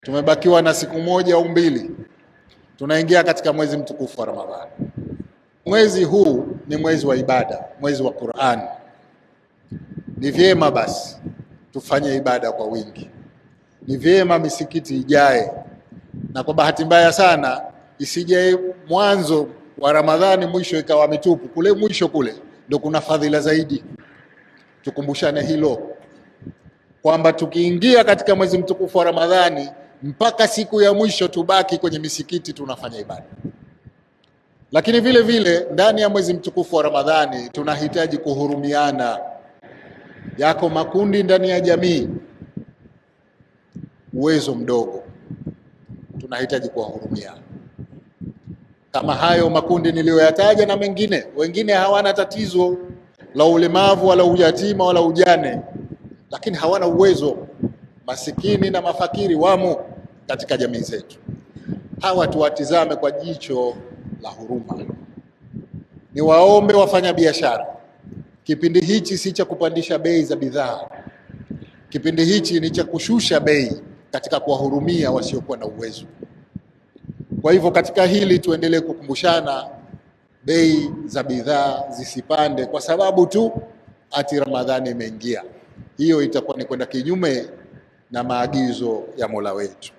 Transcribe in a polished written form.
Tumebakiwa na siku moja au mbili, tunaingia katika mwezi mtukufu wa Ramadhani. Mwezi huu ni mwezi wa ibada, mwezi wa Qur'an. Ni vyema basi tufanye ibada kwa wingi, ni vyema misikiti ijae, na kwa bahati mbaya sana isije mwanzo wa Ramadhani mwisho ikawa mitupu. Kule mwisho kule ndio kuna fadhila zaidi. Tukumbushane hilo, kwamba tukiingia katika mwezi mtukufu wa Ramadhani mpaka siku ya mwisho tubaki kwenye misikiti tunafanya ibada. Lakini vile vile ndani ya mwezi mtukufu wa Ramadhani tunahitaji kuhurumiana. Yako makundi ndani ya jamii, uwezo mdogo, tunahitaji kuwahurumiana. Kama hayo makundi niliyoyataja na mengine, wengine hawana tatizo la ulemavu wala uyatima wala ujane, lakini hawana uwezo. Masikini na mafakiri wamo katika jamii zetu. Hawa tuwatizame kwa jicho la huruma. Ni waombe wafanya biashara, kipindi hichi si cha kupandisha bei za bidhaa. Kipindi hichi ni cha kushusha bei katika kuwahurumia wasiokuwa na uwezo. Kwa hivyo katika hili tuendelee kukumbushana, bei za bidhaa zisipande kwa sababu tu ati Ramadhani imeingia. Hiyo itakuwa ni kwenda kinyume na maagizo ya Mola wetu.